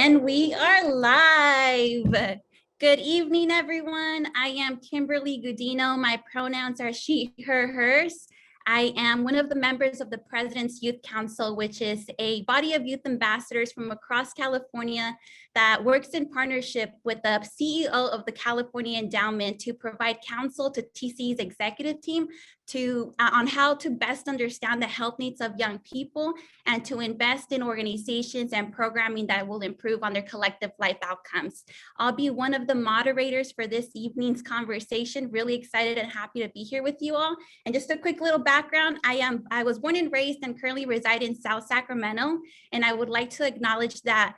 And we are live. Good evening, everyone. I am Kimberly Gudino. My pronouns are she, her, hers. I am one of the members of the President's Youth Council, which is a body of youth ambassadors from across California that works in partnership with the CEO of the California Endowment to provide counsel to TC's executive team on how to best understand the health needs of young people and to invest in organizations and programming that will improve on their collective life outcomes. I'll be one of the moderators for this evening's conversation. Really excited and happy to be here with you all. And just a quick little background, I was born and raised and currently reside in South Sacramento. And I would like to acknowledge that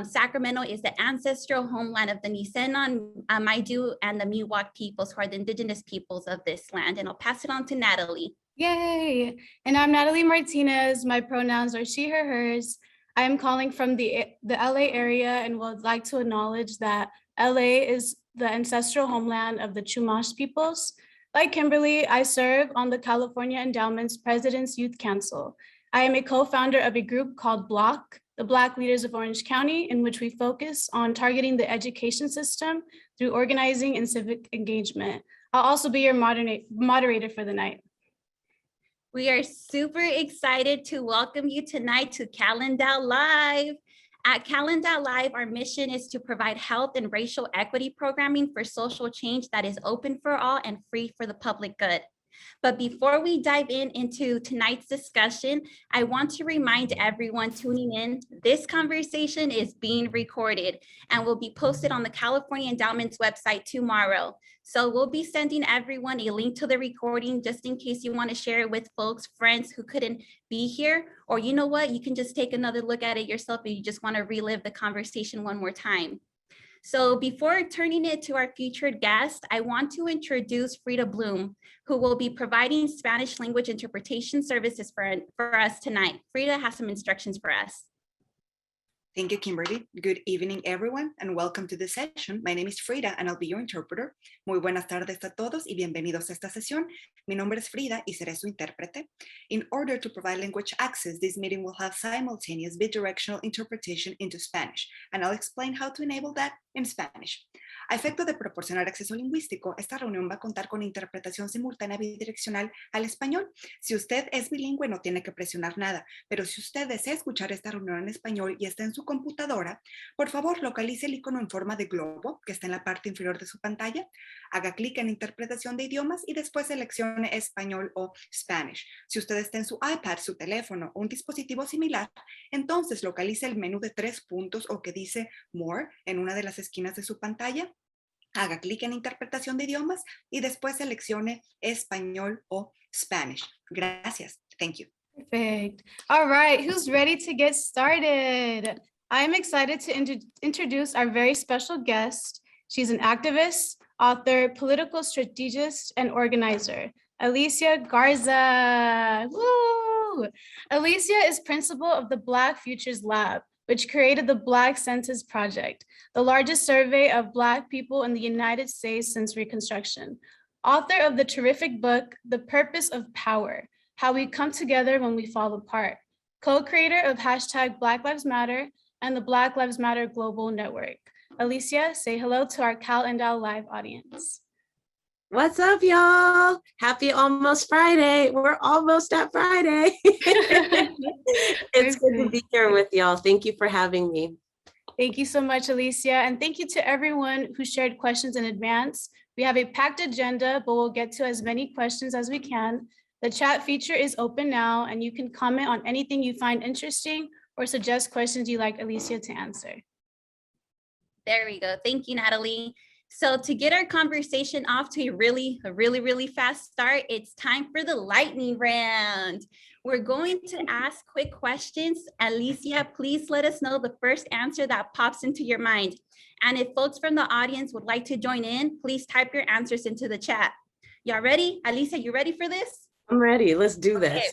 Sacramento is the ancestral homeland of the Nisenan, Maidu, and the Miwok peoples, who are the indigenous peoples of this land. And I'll pass it on to Natalie. Yay! And I'm Natalie Martinez. My pronouns are she, her, hers. I am calling from the LA area and would like to acknowledge that LA is the ancestral homeland of the Chumash peoples. Like Kimberly, I serve on the California Endowment's President's Youth Council. I am a co-founder of a group called BLOC, the Black Leaders of Orange County, in which we focus on targeting the education system through organizing and civic engagement. I'll also be your moderator for the night. We are super excited to welcome you tonight to Calendar Live. At Calendar Live, our mission is to provide health and racial equity programming for social change that is open for all and free for the public good. But before we dive into tonight's discussion, I want to remind everyone tuning in, this conversation is being recorded and will be posted on the California Endowment's website tomorrow. So we'll be sending everyone a link to the recording just in case you want to share it with folks, friends who couldn't be here, or you know what, you can just take another look at it yourself if you just want to relive the conversation one more time. So before turning it to our featured guest, I want to introduce Frida Bloom, who will be providing Spanish language interpretation services for us tonight. Frida has some instructions for us. Thank you, Kimberly. Good evening, everyone, and welcome to this session. My name is Frida, and I'll be your interpreter. Muy buenas tardes a todos y bienvenidos a esta sesión. Mi nombre es Frida y seré su intérprete. In order to provide language access, this meeting will have simultaneous bidirectional interpretation into Spanish, and I'll explain how to enable that in Spanish. A efecto de proporcionar acceso lingüístico, esta reunión va a contar con interpretación simultánea bidireccional al español. Si usted es bilingüe, no tiene que presionar nada, pero si usted desea escuchar esta reunión en español y está en su computadora, por favor localice el icono en forma de globo que está en la parte inferior de su pantalla, haga clic en interpretación de idiomas y después seleccione español o Spanish. Si usted está en su iPad, su teléfono o un dispositivo similar, entonces localice el menú de 3 puntos o que dice More en una de las esquinas de su pantalla, haga clic en interpretación de idiomas y después seleccione español o Spanish. Gracias. Thank you. Perfect. All right, who's ready to get started? I am excited to introduce our very special guest. She's an activist, author, political strategist, and organizer, Alicia Garza. Woo! Alicia is principal of the Black Futures Lab, which created the Black Census Project, the largest survey of Black people in the United States since Reconstruction. Author of the terrific book, The Purpose of Power, How We Come Together When We Fall Apart. Co-creator of hashtag Black Lives Matter and the Black Lives Matter Global Network. Alicia, say hello to our Cal Endow Live audience. What's up, y'all? Happy almost Friday. We're almost at Friday. It's good to be here with y'all. Thank you for having me. Thank you so much, Alicia. And thank you to everyone who shared questions in advance. We have a packed agenda, but we'll get to as many questions as we can. The chat feature is open now, and you can comment on anything you find interesting or suggest questions you'd like Alicia to answer. There we go. Thank you, Natalie. So to get our conversation off to a really fast start, it's time for the lightning round. We're going to ask quick questions. Alicia, please let us know the first answer that pops into your mind. And if folks from the audience would like to join in, please type your answers into the chat. Y'all ready? Alicia, you ready for this? I'm ready. Let's do this.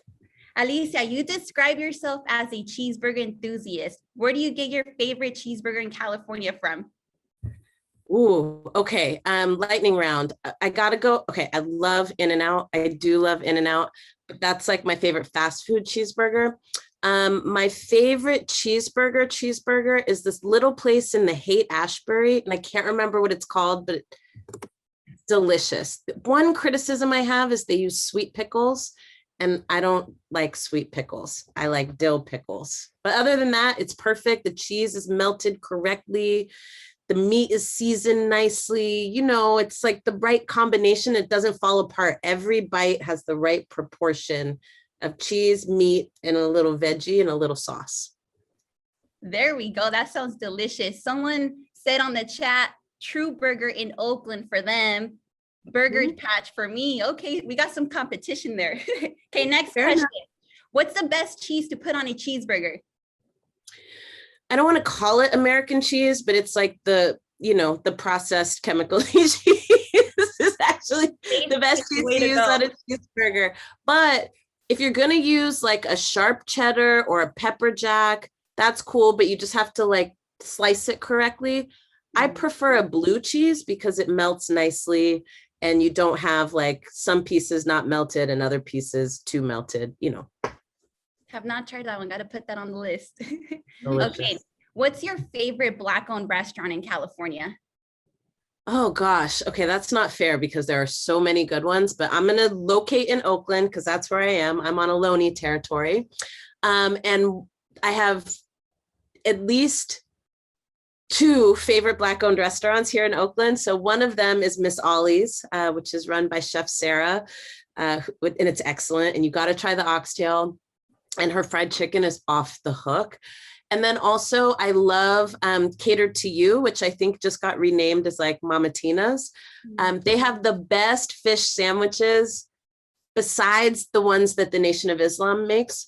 Alicia, you describe yourself as a cheeseburger enthusiast. Where do you get your favorite cheeseburger in California from? Ooh, okay. Lightning round. I gotta go. Okay, I love In-N-Out. I do love In-N-Out, but that's like my favorite fast food cheeseburger. My favorite cheeseburger is this little place in the Haight-Ashbury, and I can't remember what it's called, but it's delicious. One criticism I have is they use sweet pickles, and I don't like sweet pickles. I like dill pickles. But other than that, it's perfect. The cheese is melted correctly. The meat is seasoned nicely. You know, it's like the right combination. It doesn't fall apart. Every bite has the right proportion of cheese, meat, and a little veggie and a little sauce. There we go. That sounds delicious. Someone said on the chat, True Burger in Oakland for them. Burger Patch for me. Okay, we got some competition there. Okay, next question. What's the best cheese to put on a cheeseburger? I don't want to call it American cheese, but it's like the processed chemical cheese is actually the best cheese to use on a cheeseburger. But if you're going to use like a sharp cheddar or a pepper jack, that's cool, but you just have to like slice it correctly. I prefer a blue cheese because it melts nicely and you don't have like some pieces not melted and other pieces too melted, Have not tried that one. Got to put that on the list. Delicious. Okay. What's your favorite Black-owned restaurant in California? Oh gosh. Okay, that's not fair because there are so many good ones, but I'm going to locate in Oakland because that's where I am. I'm on Ohlone territory. And I have at least 2 favorite Black-owned restaurants here in Oakland. So one of them is Miss Ollie's, which is run by Chef Sarah, and it's excellent. And you got to try the oxtail, and her fried chicken is off the hook. And then also I love Catered to You, which I think just got renamed as like Martinez. They have the best fish sandwiches besides the ones that the Nation of Islam makes.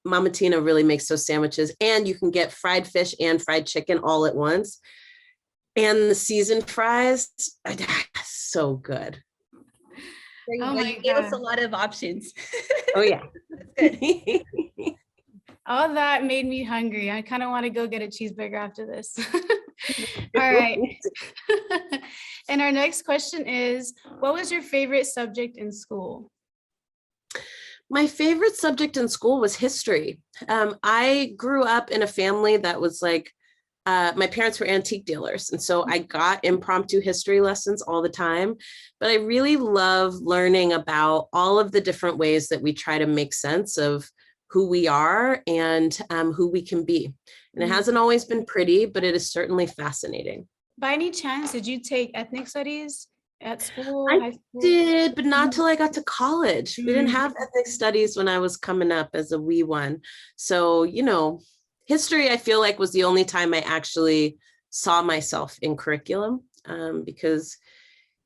Mama Tina really makes those sandwiches, and you can get fried fish and fried chicken all at once. And the seasoned fries, so good. There you go. You gave us a lot of options. Oh yeah. That's good. All that made me hungry. I kind of want to go get a cheeseburger after this. All right. And our next question is, what was your favorite subject in school? My favorite subject in school was history. I grew up in a family that was like, my parents were antique dealers. And so I got impromptu history lessons all the time, but I really love learning about all of the different ways that we try to make sense of who we are and who we can be. And it hasn't always been pretty, but it is certainly fascinating. By any chance, did you take ethnic studies at school? I did, but not till I got to college. We didn't have ethnic studies when I was coming up as a wee one. So, history, I feel like was the only time I actually saw myself in curriculum, because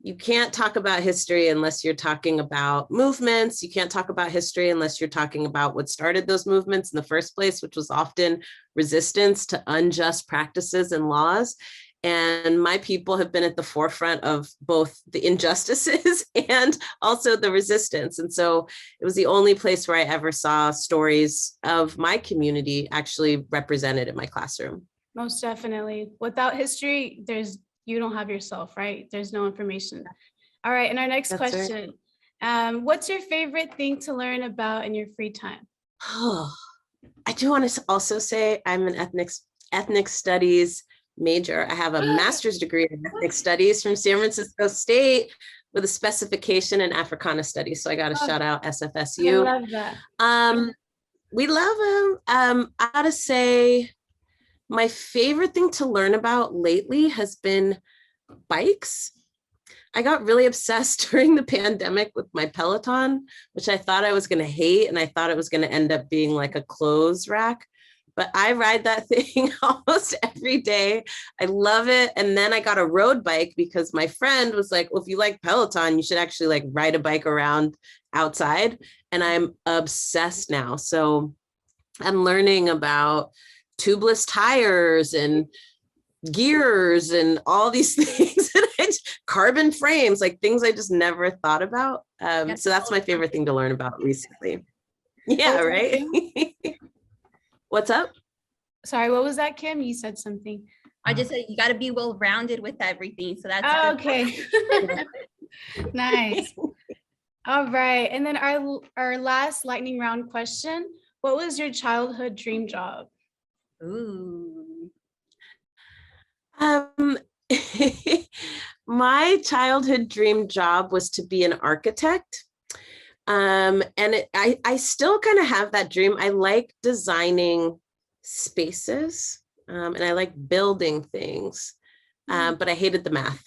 you can't talk about history unless you're talking about movements. You can't talk about history unless you're talking about what started those movements in the first place, which was often resistance to unjust practices and laws. And my people have been at the forefront of both the injustices and also the resistance. And so it was the only place where I ever saw stories of my community actually represented in my classroom. Most definitely. Without history, you don't have yourself, right? There's no information. All right. And our next question, what's your favorite thing to learn about in your free time? Oh, I do want to also say I'm an ethnic studies major. I have a master's degree in ethnic studies from San Francisco State with a specification in Africana studies. So I got to shout out SFSU. I love that. We love them. I gotta say, my favorite thing to learn about lately has been bikes. I got really obsessed during the pandemic with my Peloton, which I thought I was going to hate. And I thought it was going to end up being like a clothes rack. But I ride that thing almost every day. I love it. And then I got a road bike because my friend was like, well, if you like Peloton, you should actually like ride a bike around outside. And I'm obsessed now. So I'm learning about tubeless tires and gears and all these things, carbon frames, like things I just never thought about. So that's my favorite thing to learn about recently. Yeah, right. What's up? Sorry, what was that, Kim? You said something. I just said you got to be well-rounded with everything. So that's okay. Nice. All right. And then our last lightning round question. What was your childhood dream job? Ooh. Um, my childhood dream job was to be an architect. I still kind of have that dream. I like designing spaces, and I like building things, but I hated the math.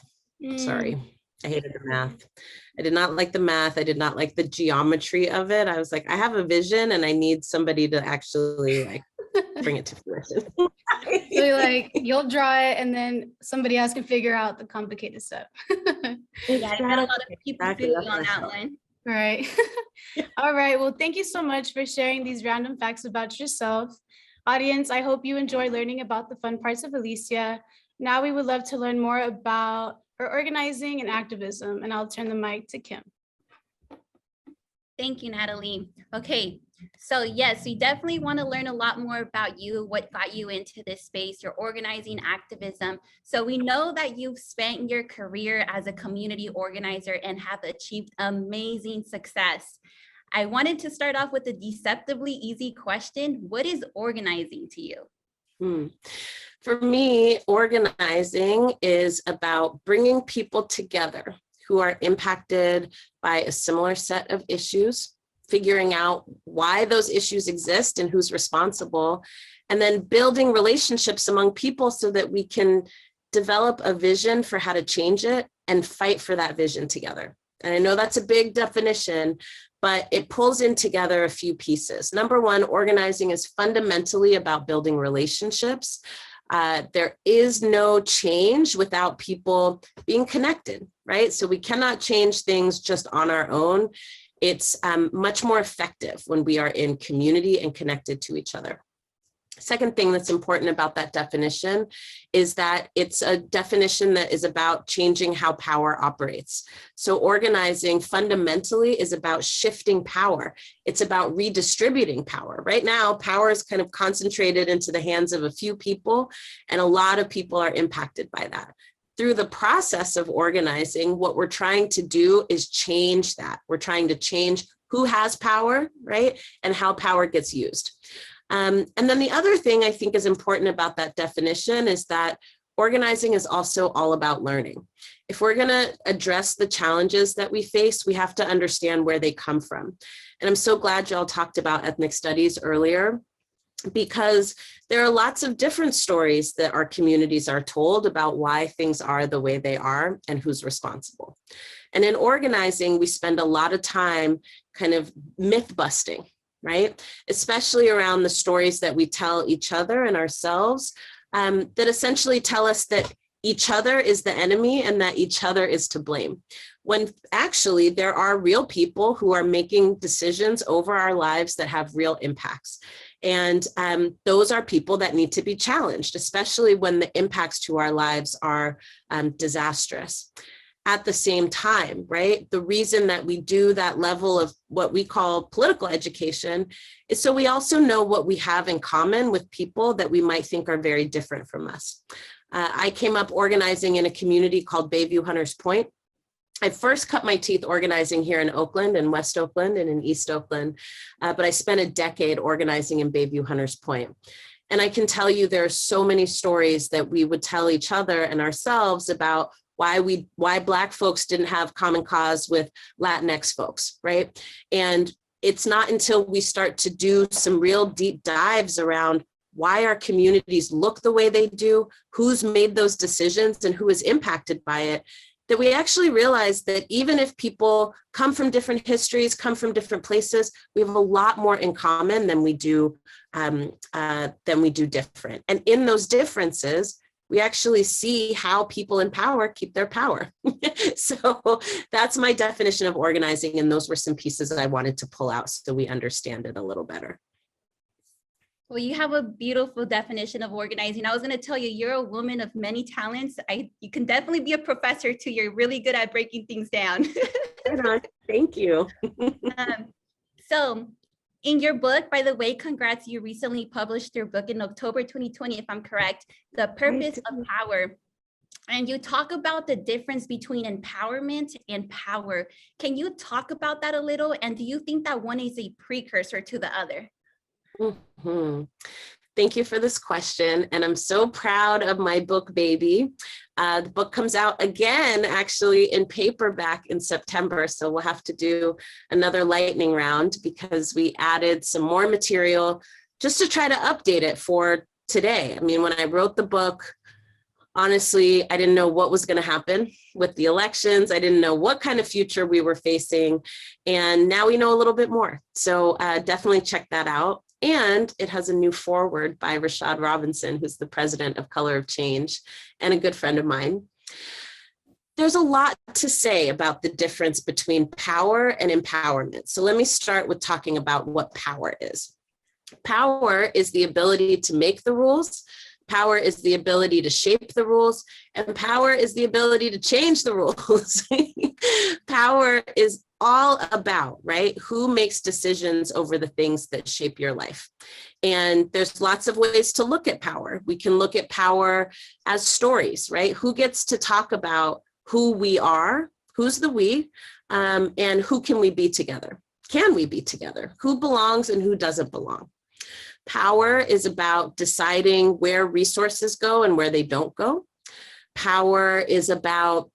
Sorry, I hated the math. I did not like the math. I did not like the geometry of it. I was like, I have a vision and I need somebody to actually like bring it to fruition. So you're like, you'll draw it and then somebody else can figure out the complicated stuff. Yeah, I got a lot of people Exactly, feel that's you on what I that felt. one. Right. All right. Well, thank you so much for sharing these random facts about yourself. Audience, I hope you enjoy learning about the fun parts of Alicia. Now we would love to learn more about her organizing and activism, and I'll turn the mic to Kim. Thank you, Natalie. Okay, so yes, we definitely want to learn a lot more about you, what got you into this space, your organizing activism. So we know that you've spent your career as a community organizer and have achieved amazing success. I wanted to start off with a deceptively easy question. What is organizing to you? For me, organizing is about bringing people together who are impacted by a similar set of issues, figuring out why those issues exist and who's responsible, and then building relationships among people so that we can develop a vision for how to change it and fight for that vision together. And I know that's a big definition, but it pulls in together a few pieces. Number one, organizing is fundamentally about building relationships. There is no change without people being connected, right? So we cannot change things just on our own. It's much more effective when we are in community and connected to each other. Second thing that's important about that definition is that it's a definition that is about changing how power operates. So organizing fundamentally is about shifting power. It's about redistributing power. Right now, power is kind of concentrated into the hands of a few people, and a lot of people are impacted by that. Through the process of organizing, what we're trying to do is change that. We're trying to change who has power, right? And how power gets used. And then the other thing I think is important about that definition is that organizing is also all about learning. If we're going to address the challenges that we face, we have to understand where they come from. And I'm so glad y'all talked about ethnic studies earlier, because there are lots of different stories that our communities are told about why things are the way they are and who's responsible. And in organizing, we spend a lot of time kind of myth busting, right? Especially around the stories that we tell each other and ourselves, that essentially tell us that each other is the enemy and that each other is to blame. When actually there are real people who are making decisions over our lives that have real impacts. And those are people that need to be challenged, especially when the impacts to our lives are disastrous. At the same time, right? The reason that we do that level of what we call political education is so we also know what we have in common with people that we might think are very different from us. I came up organizing in a community called Bayview Hunters Point. I first cut my teeth organizing here in Oakland and West Oakland and in East Oakland, but I spent a decade organizing in Bayview Hunters Point. And I can tell you there are so many stories that we would tell each other and ourselves about why Black folks didn't have common cause with Latinx folks, right? And it's not until we start to do some real deep dives around why our communities look the way they do, who's made those decisions and who is impacted by it, that we actually realize that even if people come from different histories, come from different places, we have a lot more in common than we do different. And in those differences, we actually see how people in power keep their power. So that's my definition of organizing. And those were some pieces that I wanted to pull out so we understand it a little better. Well, you have a beautiful definition of organizing. I was going to tell you, you're a woman of many talents. You can definitely be a professor too. You're really good at breaking things down. Thank you. So in your book, by the way, congrats, you recently published your book in October 2020, if I'm correct, The Purpose of Power. And you talk about the difference between empowerment and power. Can you talk about that a little? And do you think that one is a precursor to the other? Mhm. Thank you for this question. And I'm so proud of my book, baby. The book comes out again, actually in paperback in September. So we'll have to do another lightning round because we added some more material just to try to update it for today. I mean, when I wrote the book, honestly, I didn't know what was going to happen with the elections. I didn't know what kind of future we were facing. And now we know a little bit more. So definitely check that out. And it has a new foreword by Rashad Robinson, who's the president of Color of Change and a good friend of mine. There's a lot to say about the difference between power and empowerment. So let me start with talking about what power is. Power is the ability to make the rules. Power is the ability to shape the rules, and power is the ability to change the rules. Power is all about, right? Who makes decisions over the things that shape your life? And there's lots of ways to look at power. We can look at power as stories, right? Who gets to talk about who we are, who's the we, and who can we be together? Can we be together? Who belongs and who doesn't belong? Power is about deciding where resources go and where they don't go. Power is about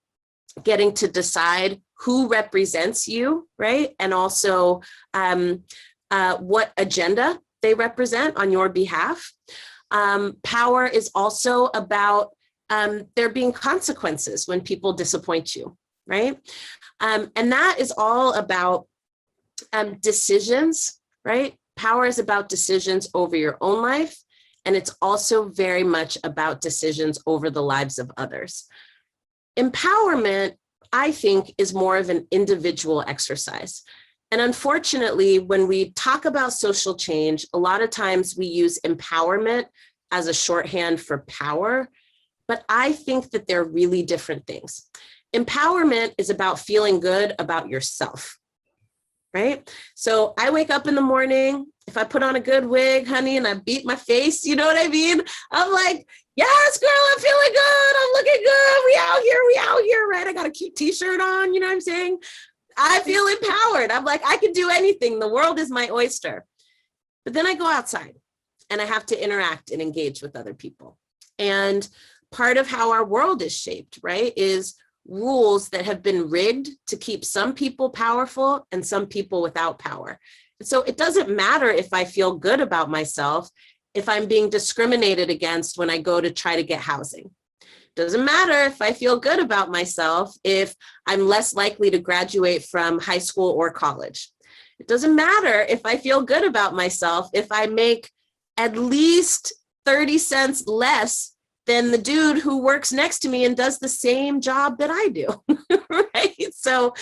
getting to decide who represents you, right? And also what agenda they represent on your behalf. Power is also about there being consequences when people disappoint you, right? And that is all about decisions, right? Power is about decisions over your own life, and it's also very much about decisions over the lives of others. Empowerment, I think, is more of an individual exercise. And unfortunately, when we talk about social change, a lot of times we use empowerment as a shorthand for power, but I think that they're really different things. Empowerment is about feeling good about yourself. Right? So I wake up in the morning, if I put on a good wig, honey, and I beat my face, you know what I mean? I'm like, yes, girl, I'm feeling good. I'm looking good. We out here, right? I got a cute t-shirt on, you know what I'm saying? I feel empowered. I'm like, I can do anything. The world is my oyster. But then I go outside and I have to interact and engage with other people. And part of how our world is shaped, right, is rules that have been rigged to keep some people powerful and some people without power. So it doesn't matter if I feel good about myself if I'm being discriminated against when I go to try to get housing. Doesn't matter if I feel good about myself if I'm less likely to graduate from high school or college. It doesn't matter if I feel good about myself if I make at least 30 cents less than the dude who works next to me and does the same job that I do, right? So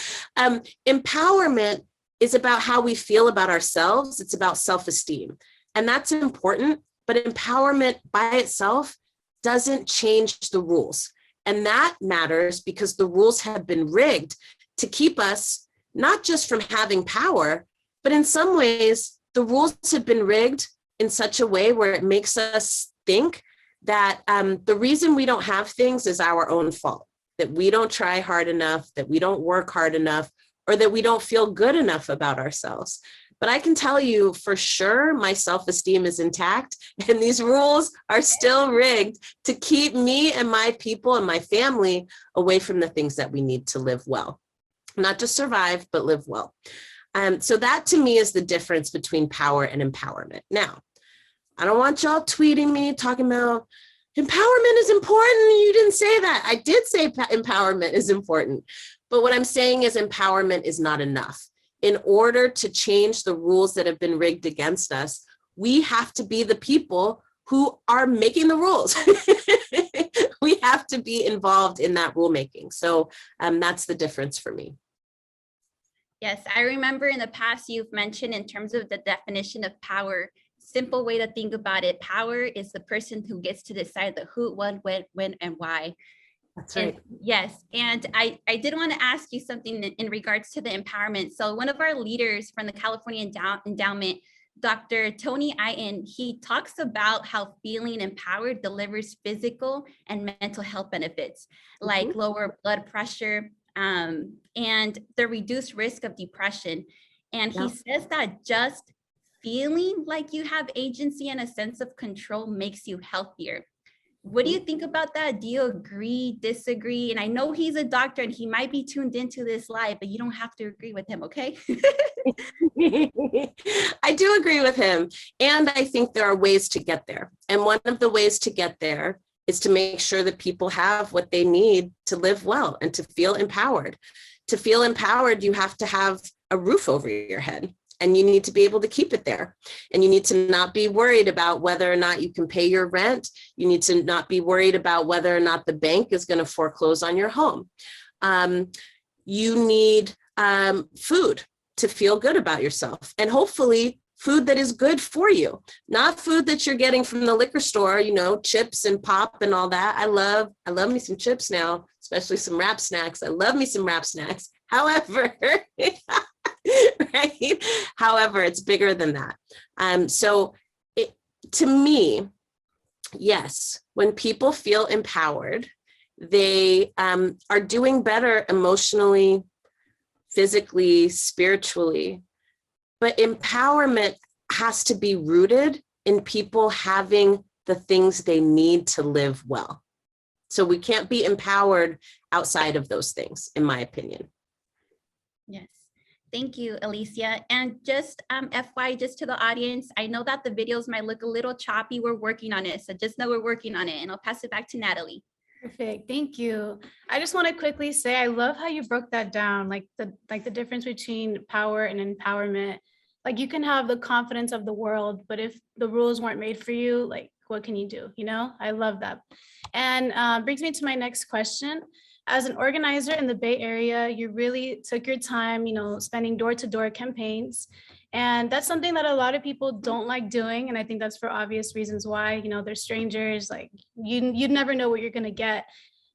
empowerment is about how we feel about ourselves. It's about self-esteem. And that's important, but empowerment by itself doesn't change the rules. And that matters because the rules have been rigged to keep us not just from having power, but in some ways, the rules have been rigged in such a way where it makes us think that the reason we don't have things is our own fault, that we don't try hard enough, that we don't work hard enough, or that we don't feel good enough about ourselves. But I can tell you for sure, my self-esteem is intact, and these rules are still rigged to keep me and my people and my family away from the things that we need to live well, not just survive, but live well. So that to me is the difference between power and empowerment. Now, I don't want y'all tweeting me talking about empowerment is important. You didn't say that. I did say empowerment is important. But what I'm saying is empowerment is not enough. In order to change the rules that have been rigged against us, we have to be the people who are making the rules. We have to be involved in that rulemaking. So that's the difference for me. Yes, I remember in the past you've mentioned in terms of the definition of power, simple way to think about it, power is the person who gets to decide the who, what, when, and why. That's right. And yes, and I did want to ask you something in regards to the empowerment. So one of our leaders from the California Endowment, Dr. Tony Iton, he talks about how feeling empowered delivers physical and mental health benefits, like lower blood pressure and the reduced risk of depression. And he says that just feeling like you have agency and a sense of control makes you healthier. What do you think about that? Do you agree, disagree? And I know he's a doctor and he might be tuned into this live, but you don't have to agree with him, okay? I do agree with him. And I think there are ways to get there. And one of the ways to get there is to make sure that people have what they need to live well and to feel empowered. To feel empowered, you have to have a roof over your head. And you need to be able to keep it there. And you need to not be worried about whether or not you can pay your rent. You need to not be worried about whether or not the bank is going to foreclose on your home. You need food to feel good about yourself, and hopefully food that is good for you, not food that you're getting from the liquor store, you know, chips and pop and all that. I love me some chips now, especially some wrap snacks. I love me some wrap snacks. However, right? However, it's bigger than that. To me, yes, when people feel empowered, they are doing better emotionally, physically, spiritually. But empowerment has to be rooted in people having the things they need to live well. So we can't be empowered outside of those things, in my opinion. Yes. Thank you, Alicia. And just FY, just to the audience, I know that the videos might look a little choppy. We're working on it. So just know we're working on it. And I'll pass it back to Natalie. Perfect. Thank you. I just want to quickly say, I love how you broke that down, like the difference between power and empowerment. Like you can have the confidence of the world, but if the rules weren't made for you, like what can you do? You know, I love that. And brings me to my next question. As an organizer in the Bay Area, you really took your time, you know, spending door-to-door campaigns. And that's something that a lot of people don't like doing. And I think that's for obvious reasons why, you know, they're strangers, like you'd never know what you're going to get.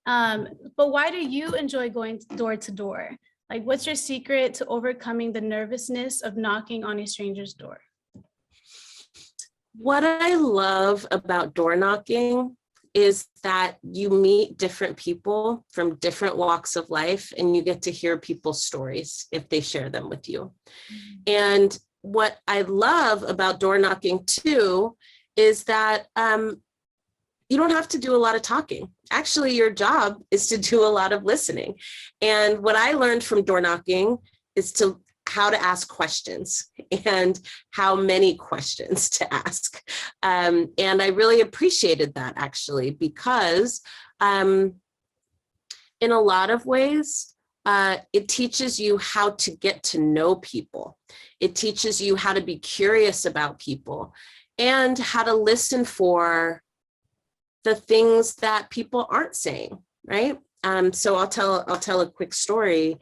But why do you enjoy going door to door? Like, what's your secret to overcoming the nervousness of knocking on a stranger's door? What I love about door knocking is that you meet different people from different walks of life and you get to hear people's stories if they share them with you. And what I love about door knocking too is that you don't have to do a lot of talking. Actually, your job is to do a lot of listening. And what I learned from door knocking is how to ask questions and how many questions to ask. And I really appreciated that actually, because in a lot of ways, it teaches you how to get to know people. It teaches you how to be curious about people and how to listen for the things that people aren't saying, right? So I'll tell a quick story.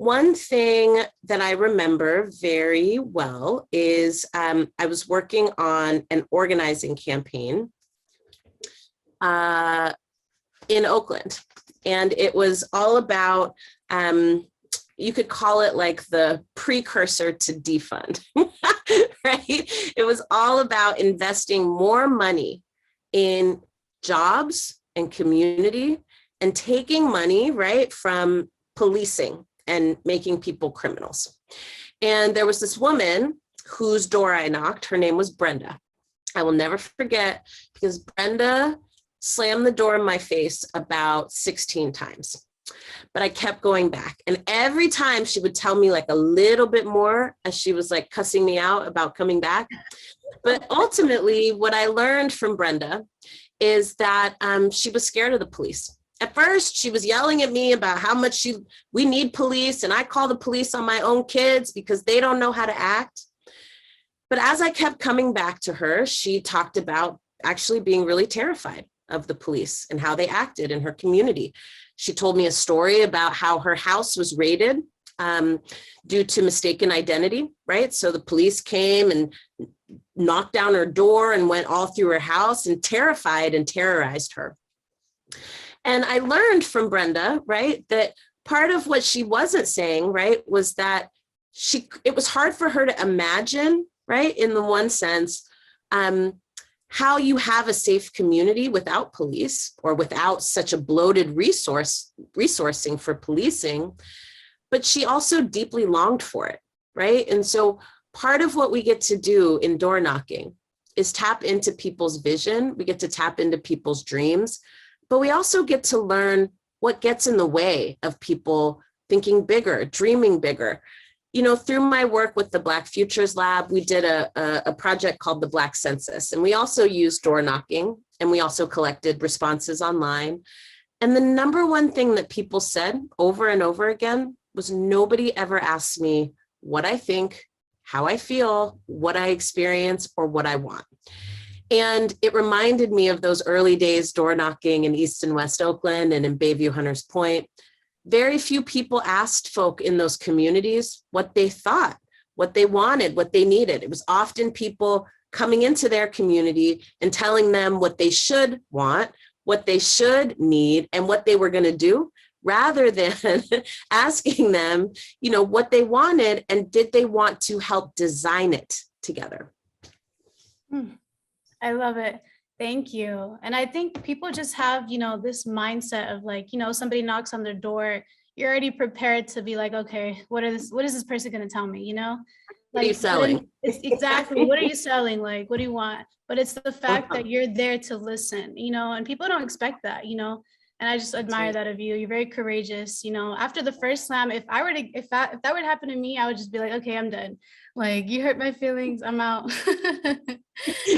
One thing that I remember very well is I was working on an organizing campaign in Oakland, and it was all about, you could call it like the precursor to defund, right? It was all about investing more money in jobs and community and taking money, right, from policing and making people criminals. And there was this woman whose door I knocked. Her name was Brenda. I will never forget, because Brenda slammed the door in my face about 16 times. But I kept going back. And every time she would tell me like a little bit more as she was like cussing me out about coming back. But ultimately, what I learned from Brenda is that she was scared of the police. At first, she was yelling at me about how much we need police, and I call the police on my own kids because they don't know how to act. But as I kept coming back to her, she talked about actually being really terrified of the police and how they acted in her community. She told me a story about how her house was raided due to mistaken identity, right? So the police came and knocked down her door and went all through her house and terrified and terrorized her. And I learned from Brenda, right, that part of what she wasn't saying, right, was that it was hard for her to imagine, right, in the one sense, how you have a safe community without police or without such a bloated resourcing for policing, but she also deeply longed for it, right? And so part of what we get to do in door knocking is tap into people's vision. We get to tap into people's dreams, but we also get to learn what gets in the way of people thinking bigger, dreaming bigger. You know, through my work with the Black Futures Lab, we did a project called the Black Census, and we also used door knocking, and we also collected responses online. And the number one thing that people said over and over again was nobody ever asked me what I think, how I feel, what I experience, or what I want. And it reminded me of those early days door knocking in East and West Oakland and in Bayview Hunters Point. Very few people asked folk in those communities what they thought, what they wanted, what they needed. It was often people coming into their community and telling them what they should want, what they should need, and what they were going to do, rather than asking them, you know, what they wanted and did they want to help design it together. I love it. Thank you. And I think people just have, you know, this mindset of like, you know, somebody knocks on their door, you're already prepared to be like, okay, what is this person going to tell me? You know, What are you selling? It's exactly. What are you selling? Like, what do you want? But it's the fact that you're there to listen, you know, and people don't expect that, you know, and I just admire that of you. You're very courageous. You know, after the first slam, if that would happen to me, I would just be like, okay, I'm done. Like, you hurt my feelings, I'm out.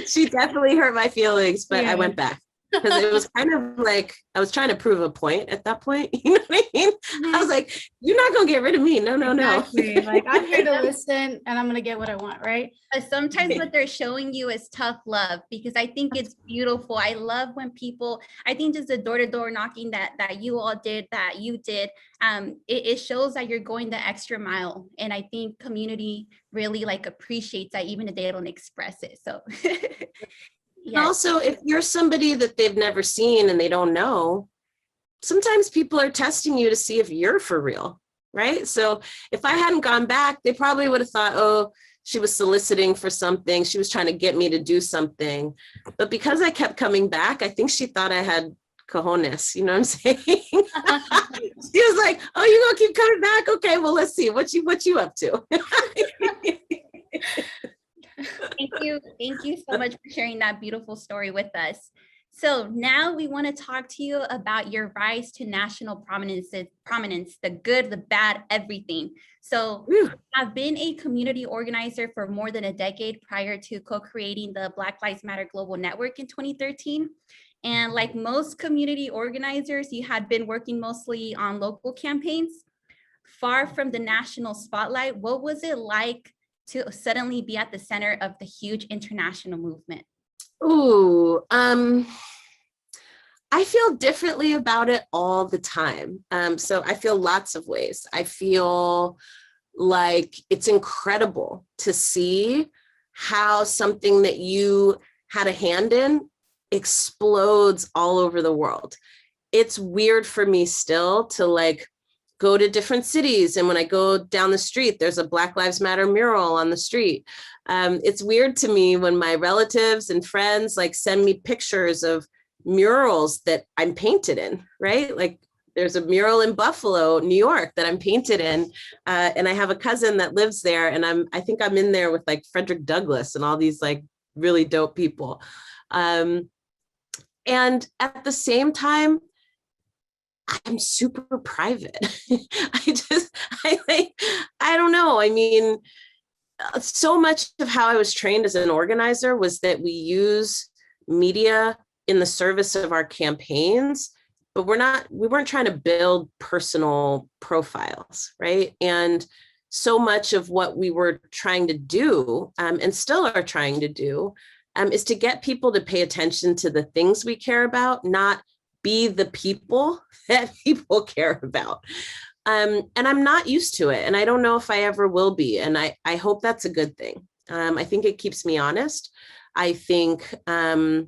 She definitely hurt my feelings, but Yeah. I went back because it was kind of like I was trying to prove a point at that point. You know what I mean? I was like, you're not going to get rid of me. No. Exactly. Like, I'm here to listen and I'm going to get what I want, right? Sometimes what they're showing you is tough love, because I think it's beautiful. I love when people, I think just the door-to-door knocking that you all did, that you did, it shows that you're going the extra mile. And I think community really like appreciates that, even if they don't express it. So And also, if you're somebody that they've never seen and they don't know, sometimes people are testing you to see if you're for real, right? So if I hadn't gone back, they probably would have thought, oh, she was soliciting for something. She was trying to get me to do something. But because I kept coming back, I think she thought I had cojones, you know what I'm saying? She was like, oh, you're gonna keep coming back? Okay, well, let's see what you up to. Thank you so much for sharing that beautiful story with us. So now we want to talk to you about your rise to national prominence, the good, the bad, everything. So I've been a community organizer for more than a decade prior to co-creating the Black Lives Matter Global Network in 2013. And like most community organizers, you had been working mostly on local campaigns, far from the national spotlight. What was it like to suddenly be at the center of the huge international movement? Ooh, I feel differently about it all the time. So I feel lots of ways. I feel like it's incredible to see how something that you had a hand in explodes all over the world. It's weird for me still to like go to different cities. And when I go down the street, there's a Black Lives Matter mural on the street. It's weird to me when my relatives and friends like send me pictures of murals that I'm painted in, right? Like there's a mural in Buffalo, New York that I'm painted in. And I have a cousin that lives there. And I think I'm in there with like Frederick Douglass and all these like really dope people. And at the same time, I'm super private. I don't know. I mean, so much of how I was trained as an organizer was that we use media in the service of our campaigns, but we weren't trying to build personal profiles, right? And so much of what we were trying to do, and still are trying to do, is to get people to pay attention to the things we care about, not be the people that people care about. And I'm not used to it. And I don't know if I ever will be. And I hope that's a good thing. I think it keeps me honest. I think I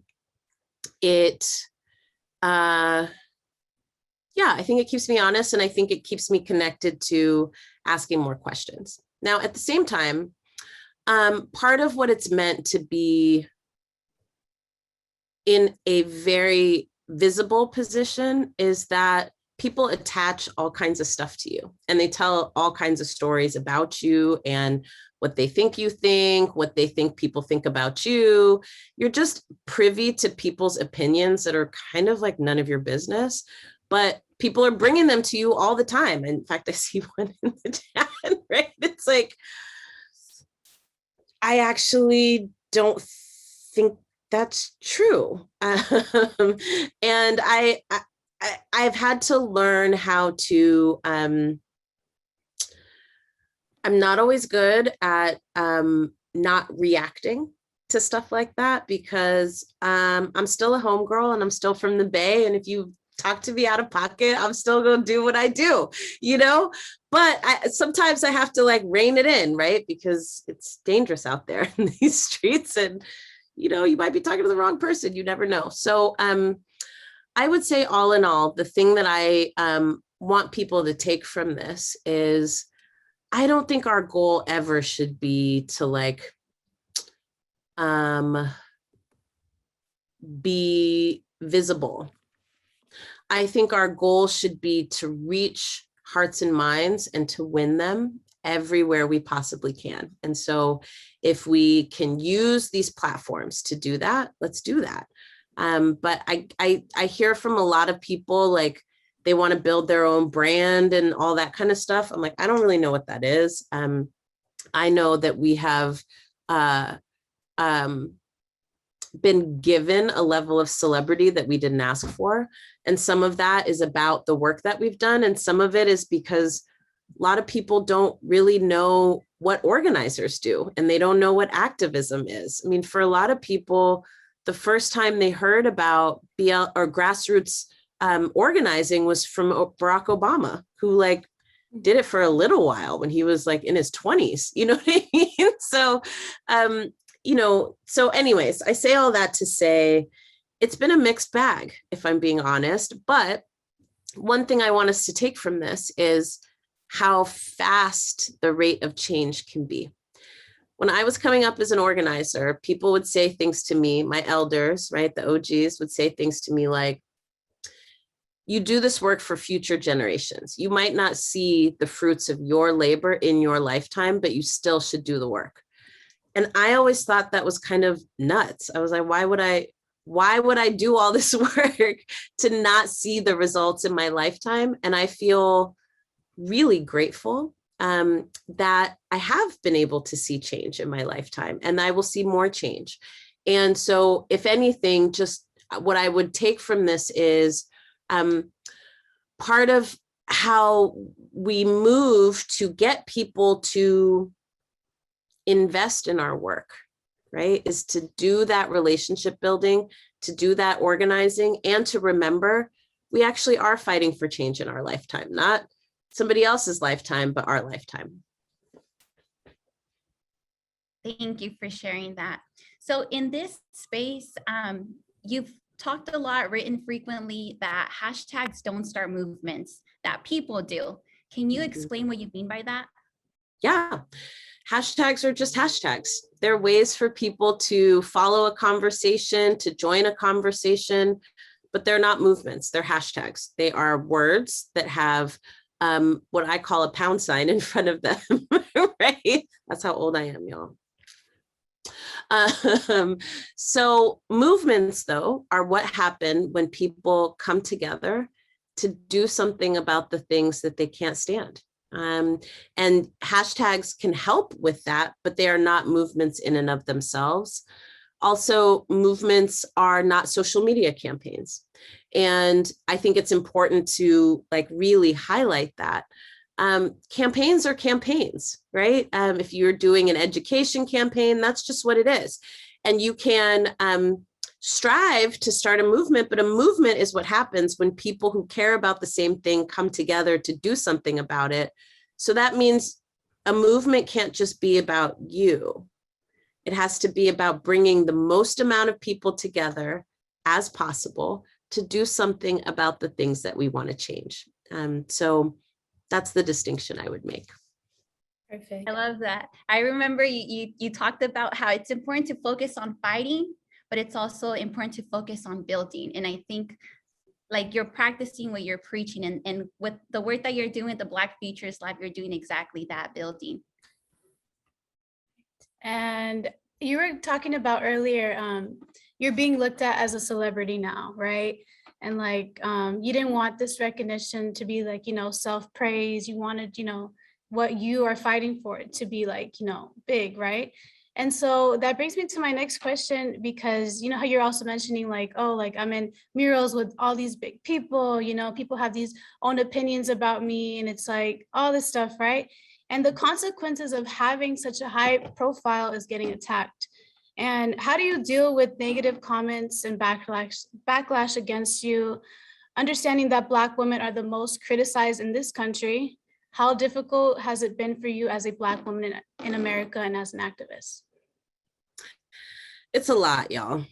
think it keeps me honest. And I think it keeps me connected to asking more questions. Now, at the same time, part of what it's meant to be in a very visible position is that people attach all kinds of stuff to you and they tell all kinds of stories about you and what they think you think, what they think people think about you. You're just privy to people's opinions that are kind of like none of your business, but people are bringing them to you all the time. In fact, I see one in the chat, right? It's like, I actually don't think that's true. And I've had to learn how to, I'm not always good at not reacting to stuff like that, because I'm still a homegirl and I'm still from the Bay. And if you talk to me out of pocket, I'm still going to do what I do, you know? But sometimes I have to like rein it in, right? Because it's dangerous out there in these streets, and, you know, you might be talking to the wrong person. You never know. So I would say, all in all, the thing that I want people to take from this is, I don't think our goal ever should be to like be visible. I think our goal should be to reach hearts and minds and to win them everywhere we possibly can. And so if we can use these platforms to do that, let's do that. But I hear from a lot of people, like, they want to build their own brand and all that kind of stuff. I'm like, I don't really know what that is. I know that we have been given a level of celebrity that we didn't ask for. And some of that is about the work that we've done. And some of it is because a lot of people don't really know what organizers do, and they don't know what activism is. I mean, for a lot of people, the first time they heard about BL or grassroots organizing was from Barack Obama, who like did it for a little while when he was like in his 20s, you know what I mean? So, you know, so anyways, I say all that to say it's been a mixed bag, if I'm being honest. But one thing I want us to take from this is how fast the rate of change can be. When I was coming up as an organizer, people would say things to me, my elders, right? The OGs would say things to me like, you do this work for future generations. You might not see the fruits of your labor in your lifetime, but you still should do the work. And I always thought that was kind of nuts. I was like, why would I do all this work to not see the results in my lifetime? And I feel really grateful that I have been able to see change in my lifetime, and I will see more change. And so if anything, just what I would take from this is part of how we move to get people to invest in our work, right, is to do that relationship building, to do that organizing, and to remember we actually are fighting for change in our lifetime, not somebody else's lifetime, but our lifetime. Thank you for sharing that. So in this space, you've talked a lot, written frequently, that hashtags don't start movements, that people do. Can you explain what you mean by that? Yeah. Hashtags are just hashtags. They're ways for people to follow a conversation, to join a conversation, but they're not movements. They're hashtags. They are words that have what I call a pound sign in front of them, right? That's how old I am, y'all. So movements, though, are what happen when people come together to do something about the things that they can't stand. And hashtags can help with that, but they are not movements in and of themselves. Also, movements are not social media campaigns. And I think it's important to like really highlight that. Campaigns are campaigns, right? If you're doing an education campaign, that's just what it is. And you can strive to start a movement, but a movement is what happens when people who care about the same thing come together to do something about it. So that means a movement can't just be about you. It has to be about bringing the most amount of people together as possible to do something about the things that we want to change. So that's the distinction I would make. Perfect. I love that. I remember you talked about how it's important to focus on fighting, but it's also important to focus on building. And I think like you're practicing what you're preaching, and with the work that you're doing at the Black Futures Lab, you're doing exactly that, building. And you were talking about earlier, you're being looked at as a celebrity now, right? And like, you didn't want this recognition to be like, self-praise. You wanted, what you are fighting for it to be like, big, right? And so that brings me to my next question, because you know how you're also mentioning like, oh, like I'm in murals with all these big people, people have these own opinions about me, and it's like all this stuff, right? And the consequences of having such a high profile is getting attacked. And how do you deal with negative comments and backlash against you, understanding that Black women are the most criticized in this country? How difficult has it been for you as a Black woman in America and as an activist? It's a lot, y'all.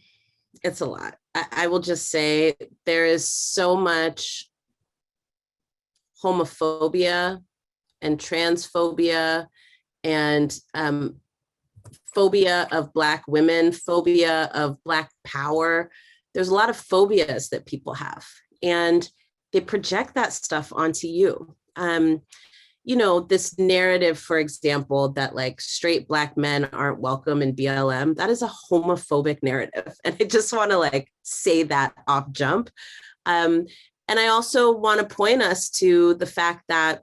It's a lot. I will just say there is so much homophobia and transphobia and phobia of Black women, phobia of Black power. There's a lot of phobias that people have, and they project that stuff onto you. This narrative, for example, that like straight Black men aren't welcome in BLM, that is a homophobic narrative. And I just want to like say that off jump. And I also want to point us to the fact that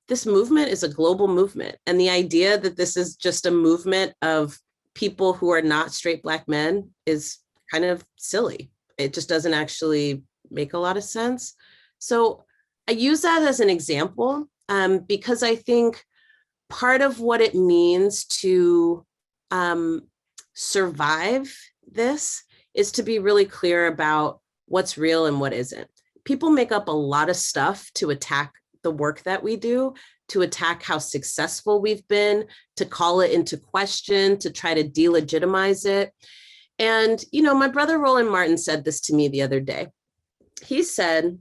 this movement is a global movement. And the idea that this is just a movement of people who are not straight Black men is kind of silly. It just doesn't actually make a lot of sense. So I use that as an example because I think part of what it means to survive this is to be really clear about what's real and what isn't. People make up a lot of stuff to attack the work that we do, to attack how successful we've been, to call it into question, to try to delegitimize it. And, my brother Roland Martin said this to me the other day. He said,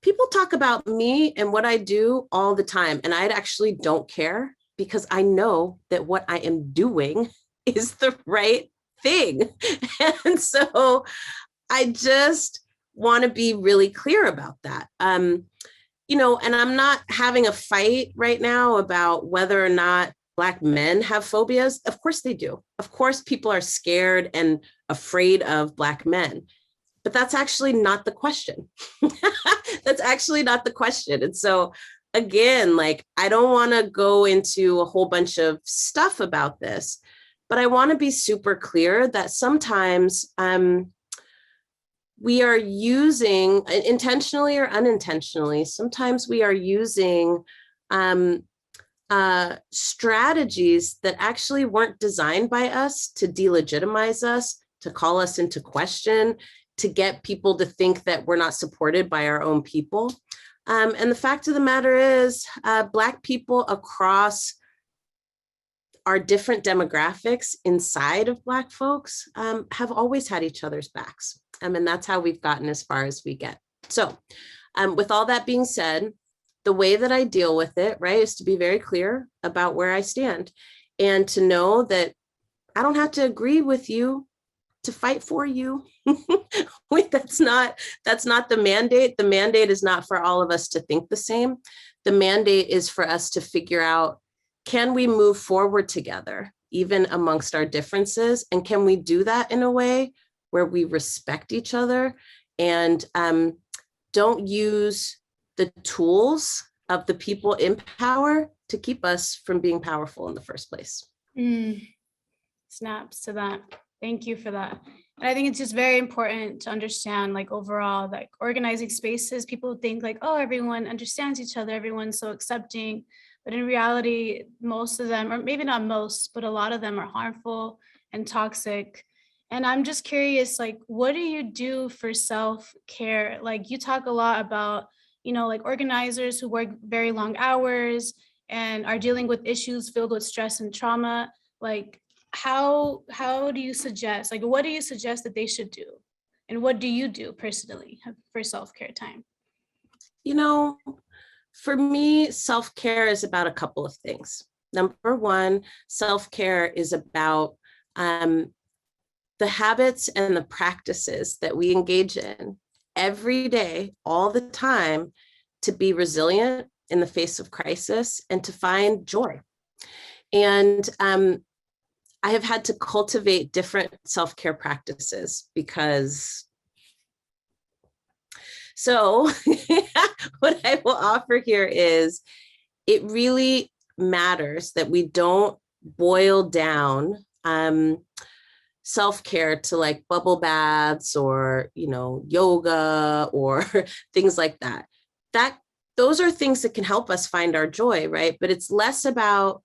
people talk about me and what I do all the time, and I actually don't care because I know that what I am doing is the right thing. And so I just want to be really clear about that. And I'm not having a fight right now about whether or not Black men have phobias. Of course they do. Of course, people are scared and afraid of Black men. But that's actually not the question. That's actually not the question. And so again, like, I don't want to go into a whole bunch of stuff about this, but I want to be super clear that sometimes we are using, intentionally or unintentionally, sometimes we are using strategies that actually weren't designed by us to delegitimize us, to call us into question, to get people to think that we're not supported by our own people. And the fact of the matter is, Black people across our different demographics inside of Black folks have always had each other's backs. And that's how we've gotten as far as we get. So with all that being said, the way that I deal with it, right, is to be very clear about where I stand and to know that I don't have to agree with you to fight for you. Wait, that's not the mandate. The mandate is not for all of us to think the same. The mandate is for us to figure out, can we move forward together, even amongst our differences? And can we do that in a way where we respect each other and don't use the tools of the people in power to keep us from being powerful in the first place? Snaps to that. Thank you for that. And I think it's just very important to understand, like, overall, like, organizing spaces, people think like, oh, everyone understands each other, everyone's so accepting. But in reality, most of them, or maybe not most, but a lot of them are harmful and toxic. And I'm just curious, like, what do you do for self-care? Like, you talk a lot about, like, organizers who work very long hours and are dealing with issues filled with stress and trauma. Like, how do you suggest, like, what do you suggest that they should do? And what do you do personally for self-care time? For me, self-care is about a couple of things. Number one, self-care is about the habits and the practices that we engage in every day, all the time, to be resilient in the face of crisis and to find joy. And I have had to cultivate different self-care practices because, so what I will offer here is it really matters that we don't boil down self-care to like bubble baths or, yoga or things like that. Those are things that can help us find our joy, right? But it's less about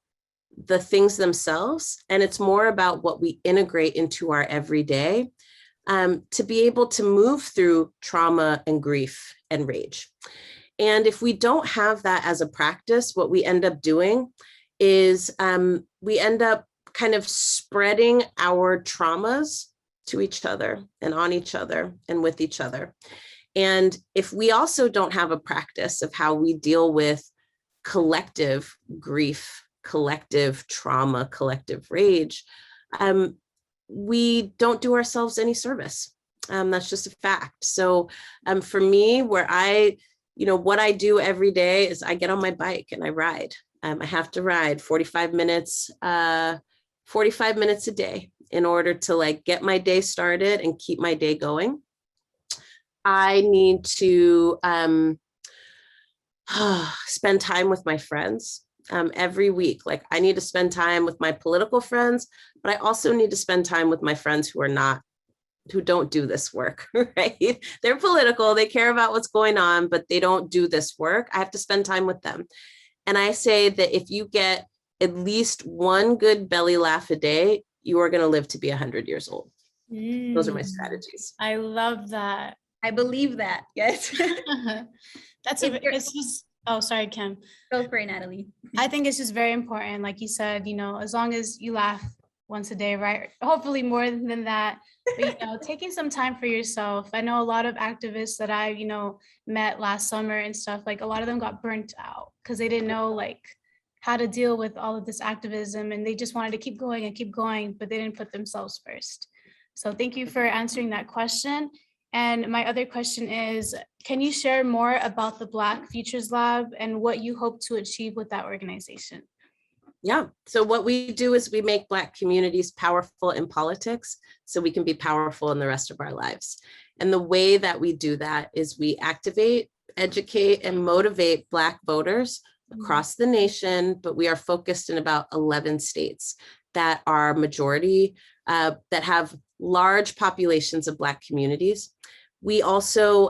the things themselves, and it's more about what we integrate into our everyday to be able to move through trauma and grief and rage. And if we don't have that as a practice, what we end up doing is we end up kind of spreading our traumas to each other and on each other and with each other. And if we also don't have a practice of how we deal with collective grief, collective trauma, collective rage, we don't do ourselves any service. That's just a fact. So for me, where what I do every day is I get on my bike and I ride. I have to ride 45 minutes a day in order to like get my day started and keep my day going. I need to spend time with my friends every week. Like I need to spend time with my political friends, but I also need to spend time with my friends who don't do this work, right? They're political, they care about what's going on, but they don't do this work. I have to spend time with them. And I say that if you get at least one good belly laugh a day, you are going to live to be 100 years old. Those are my strategies. I love that. I believe that. Yes. It's just, oh, sorry, Kim. Go for it, Natalie. I think it's just very important. Like you said, as long as you laugh once a day, right? Hopefully more than that, but, taking some time for yourself. I know a lot of activists that I, met last summer and stuff, like a lot of them got burnt out because they didn't know like how to deal with all of this activism, and they just wanted to keep going, but they didn't put themselves first. So thank you for answering that question. And my other question is, can you share more about the Black Futures Lab and what you hope to achieve with that organization? Yeah, so what we do is we make Black communities powerful in politics so we can be powerful in the rest of our lives. And the way that we do that is we activate, educate, and motivate Black voters across the nation, but we are focused in about 11 states that are majority, that have large populations of Black communities. We also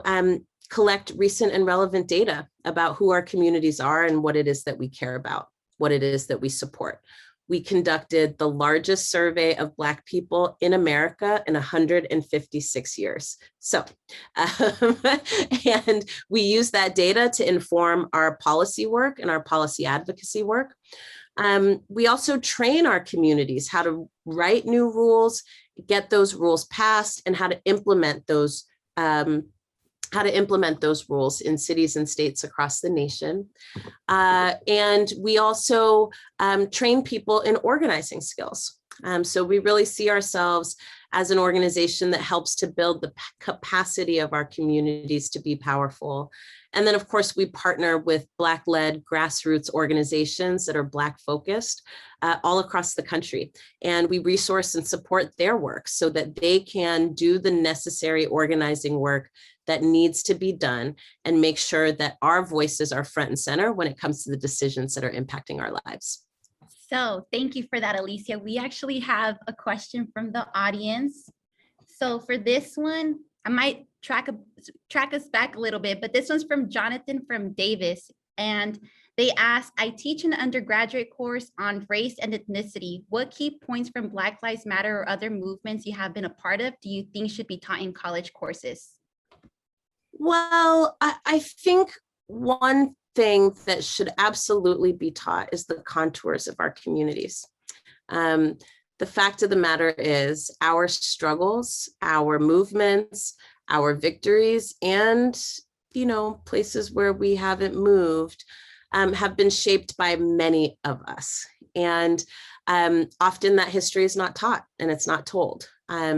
collect recent and relevant data about who our communities are and what it is that we care about, what it is that we support. We conducted the largest survey of Black people in America in 156 years. So, and we use that data to inform our policy work and our policy advocacy work. We also train our communities how to write new rules, get those rules passed, and how to implement those rules in cities and states across the nation. And we also train people in organizing skills. So we really see ourselves as an organization that helps to build the capacity of our communities to be powerful. And then, of course, we partner with Black-led grassroots organizations that are Black focused all across the country. And we resource and support their work so that they can do the necessary organizing work that needs to be done and make sure that our voices are front and center when it comes to the decisions that are impacting our lives. So thank you for that, Alicia. We actually have a question from the audience. So for this one, I might track us back a little bit, but this one's from Jonathan from Davis. And they ask, I teach an undergraduate course on race and ethnicity. What key points from Black Lives Matter or other movements you have been a part of do you think should be taught in college courses? Well, I think one thing that should absolutely be taught is the contours of our communities. The fact of the matter is our struggles, our movements, our victories, and places where we haven't moved have been shaped by many of us. And often that history is not taught and it's not told.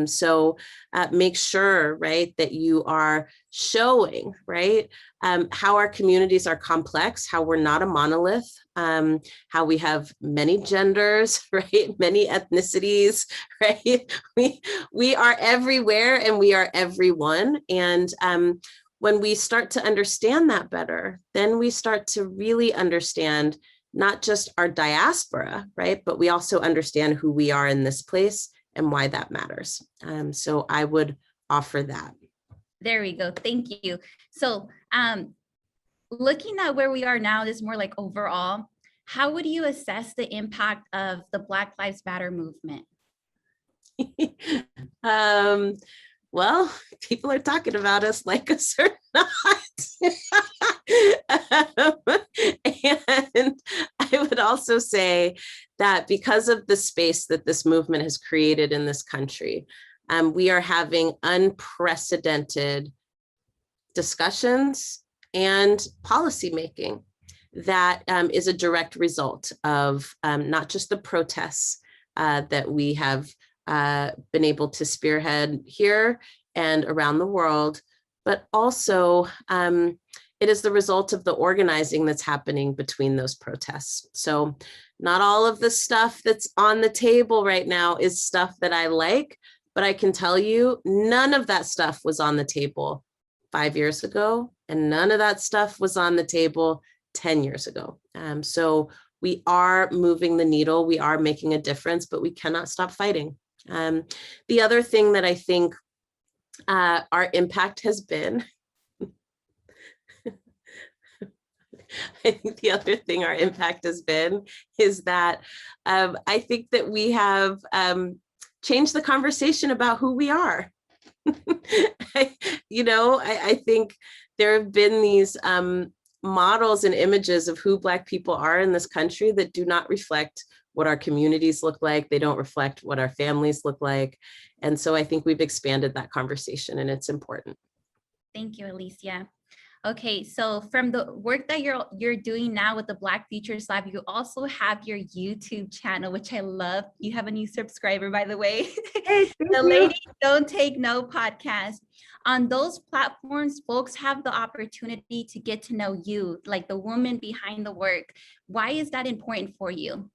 So make sure, right, that you are showing, right, how our communities are complex, how we're not a monolith, how we have many genders, right, many ethnicities, right? We are everywhere and we are everyone. And when we start to understand that better, then we start to really understand not just our diaspora, right, but we also understand who we are in this place and why that matters. So I would offer that. There we go. Thank you. So looking at where we are now, this is more like overall, how would you assess the impact of the Black Lives Matter movement? Well, people are talking about us like us or not. And I would also say that because of the space that this movement has created in this country, we are having unprecedented discussions and policymaking that is a direct result of not just the protests that we have been able to spearhead here and around the world, but also it is the result of the organizing that's happening between those protests. So not all of the stuff that's on the table right now is stuff that I like, but I can tell you none of that stuff was on the table 5 years ago, and none of that stuff was on the table 10 years ago. So we are moving the needle, we are making a difference, but we cannot stop fighting. The other thing that I think our impact has been, I think the other thing our impact has been is that I think that we have changed the conversation about who we are. I think there have been these models and images of who Black people are in this country that do not reflect what our communities look like. They don't reflect what our families look like. And so I think we've expanded that conversation, and it's important. Thank you, Alicia. Okay, so from the work that you're doing now with the Black Futures Lab, you also have your YouTube channel, which I love. You have a new subscriber, by the way. Hey, The Ladies Don't Take No podcast. On those platforms, folks have the opportunity to get to know you, like the woman behind the work. Why is that important for you?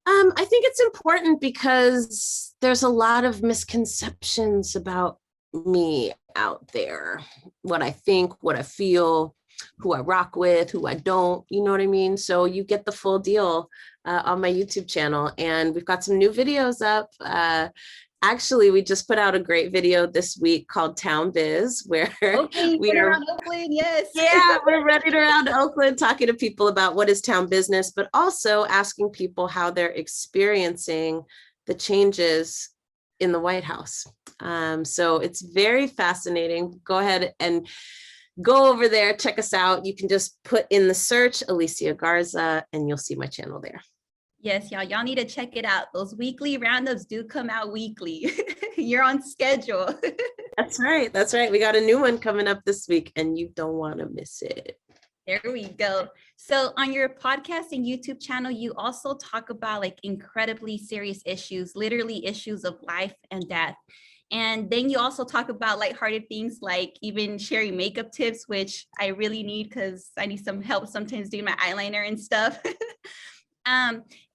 I think it's important because there's a lot of misconceptions about me out there, what I think, what I feel, who I rock with, who I don't, you know what I mean? So you get the full deal on my YouTube channel, and we've got some new videos up. Actually, we just put out a great video this week called Town Biz, where we are around Oakland, yes. Yeah, we're running around Oakland talking to people about what is town business, but also asking people how they're experiencing the changes in the White House. So it's very fascinating. Go ahead and go over there, check us out. You can just put in the search Alicia Garza and you'll see my channel there. Yes, y'all need to check it out. Those weekly roundups do come out weekly. You're on schedule. That's right. That's right. We got a new one coming up this week and you don't want to miss it. There we go. So on your podcast and YouTube channel, you also talk about like incredibly serious issues, literally issues of life and death. And then you also talk about lighthearted things like even sharing makeup tips, which I really need because I need some help sometimes doing my eyeliner and stuff.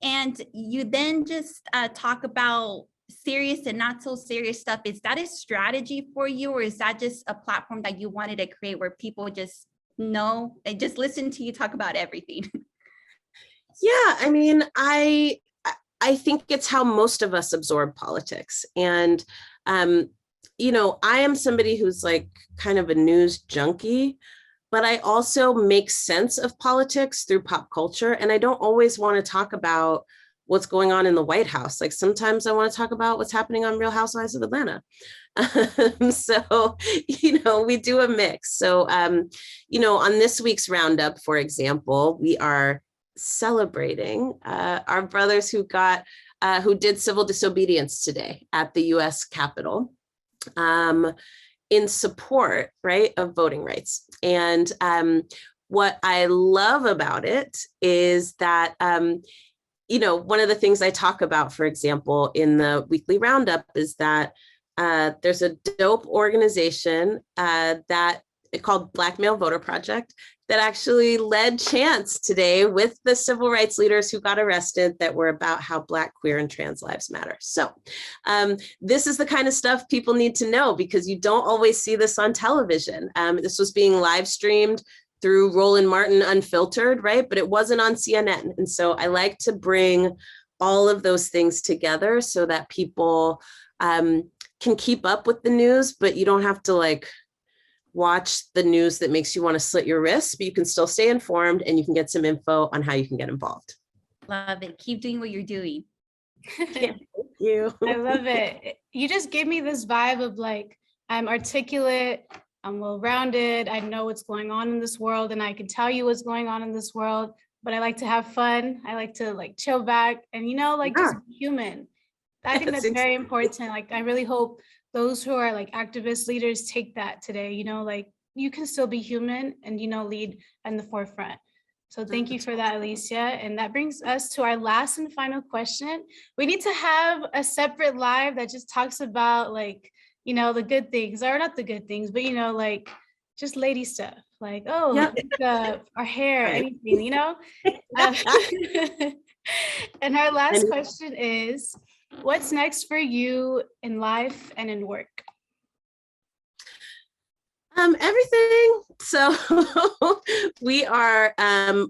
And you then just talk about serious and not so serious stuff. Is that a strategy for you, or is that just a platform that you wanted to create where people just know and just listen to you talk about everything? Yeah, I mean, I think it's how most of us absorb politics. And, you know, I am somebody who's like kind of a news junkie, but I also make sense of politics through pop culture. And I don't always want to talk about what's going on in the White House. Like sometimes I want to talk about what's happening on Real Housewives of Atlanta. So, you know, we do a mix. So, you know, on this week's roundup, for example, we are celebrating our brothers who did civil disobedience today at the US Capitol. In support, right, of voting rights. And what I love about it is that one of the things I talk about, for example, in the weekly roundup is that there's a dope organization that called Black Male Voter Project that actually led chants today with the civil rights leaders who got arrested that were about how Black, queer, and trans lives matter. So this is the kind of stuff people need to know because you don't always see this on television. This was being live streamed through Roland Martin Unfiltered, right? But it wasn't on CNN. And so I like to bring all of those things together so that people can keep up with the news, but you don't have to watch the news that makes you want to slit your wrists, but you can still stay informed and you can get some info on how you can get involved. Love it. Keep doing what you're doing. Yeah, thank you. I love it. You just gave me this vibe of I'm articulate, I'm well-rounded, I know what's going on in this world and I can tell you what's going on in this world, but I like to have fun. I like to chill back and, just be human. I think that's very important. I really hope those who are activist leaders take that today, you can still be human and, lead in the forefront. So thank you for that, Alicia. And that brings us to our last and final question. We need to have a separate live that just talks about the good things, or not the good things, but just lady stuff, makeup, our hair, anything, And our last question is, what's next for you in life and in work? Everything. So we are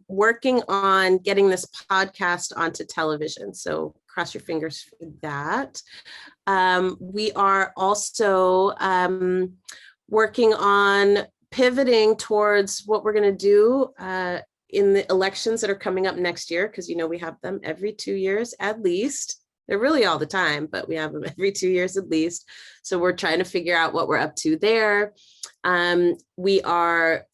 working on getting this podcast onto television. So cross your fingers for that. We are also working on pivoting towards what we're going to do in the elections that are coming up next year, because we have them every 2 years at least. They're really all the time, but we have them every 2 years at least. So we're trying to figure out what we're up to there. We are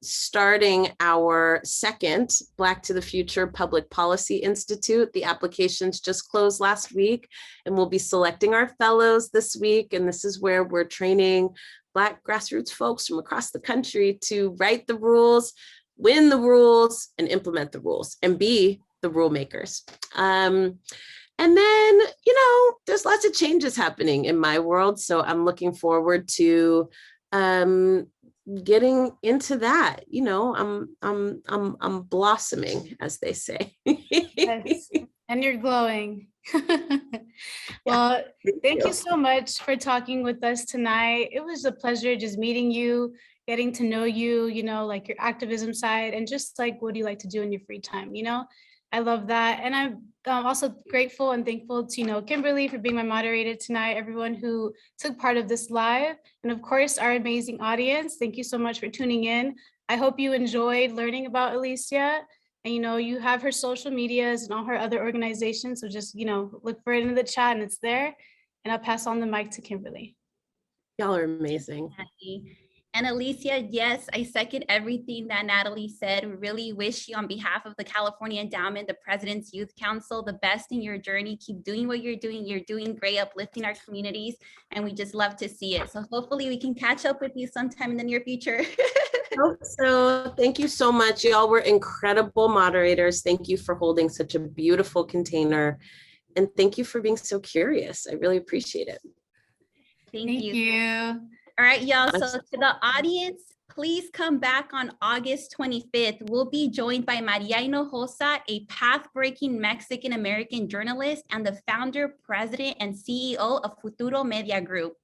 starting our second Black to the Future Public Policy Institute. The applications just closed last week, and we'll be selecting our fellows this week. And this is where we're training Black grassroots folks from across the country to write the rules, win the rules, and implement the rules, and be the rule makers. And then, there's lots of changes happening in my world. So I'm looking forward to getting into that. I'm blossoming, as they say. Yes. And you're glowing. Well, thank you so much for talking with us tonight. It was a pleasure just meeting you, getting to know you, your activism side, and just what do you like to do in your free time, I love that. And I'm also grateful and thankful to, Kimberly for being my moderator tonight, everyone who took part of this live, and of course, our amazing audience. Thank you so much for tuning in. I hope you enjoyed learning about Alicia. And, you have her social medias and all her other organizations. So just, look for it in the chat and it's there. And I'll pass on the mic to Kimberly. Y'all are amazing. And Alicia, yes, I second everything that Natalie said. We really wish you, on behalf of the California Endowment, the President's Youth Council, the best in your journey. Keep doing what you're doing. You're doing great, uplifting our communities, and we just love to see it. So hopefully we can catch up with you sometime in the near future. Hope so. Thank you so much. Y'all were incredible moderators. Thank you for holding such a beautiful container. And thank you for being so curious. I really appreciate it. Thank you. All right, y'all. So to the audience, please come back on August 25th. We'll be joined by Maria Hinojosa, a path-breaking Mexican-American journalist and the founder, president, and CEO of Futuro Media Group.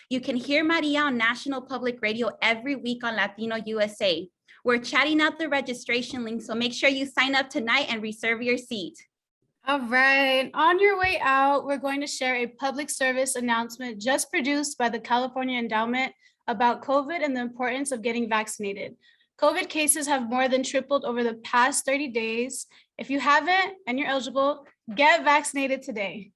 You can hear Maria on National Public Radio every week on Latino USA. We're chatting out the registration link, so make sure you sign up tonight and reserve your seat. All right, on your way out, we're going to share a public service announcement just produced by the California Endowment about COVID and the importance of getting vaccinated. COVID cases have more than tripled over the past 30 days. If you haven't and you're eligible, get vaccinated today.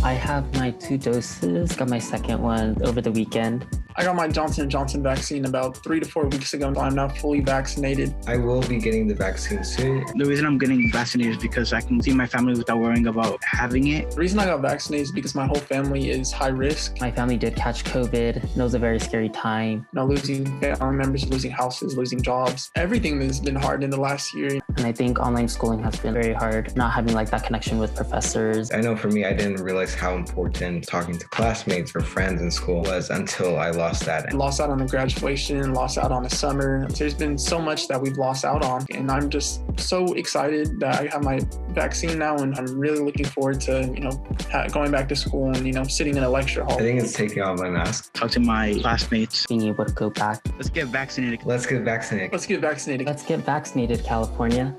I have my 2 doses, got my second one over the weekend. I got my Johnson & Johnson vaccine about 3 to 4 weeks ago. I'm now fully vaccinated. I will be getting the vaccine soon. The reason I'm getting vaccinated is because I can see my family without worrying about having it. The reason I got vaccinated is because my whole family is high risk. My family did catch COVID. It was a very scary time. Losing family members, losing houses, losing jobs. Everything has been hard in the last year. And I think online schooling has been very hard, not having like that connection with professors. I know for me, I didn't realize how important talking to classmates or friends in school was until I lost that. Lost out on the graduation, lost out on the summer. There's been so much that we've lost out on. And I'm just so excited that I have my vaccine now. And I'm really looking forward to, going back to school and, sitting in a lecture hall. I think it's taking off my mask. Talk to my classmates. Being able to go back. Let's get vaccinated. Let's get vaccinated. Let's get vaccinated. Let's get vaccinated, California.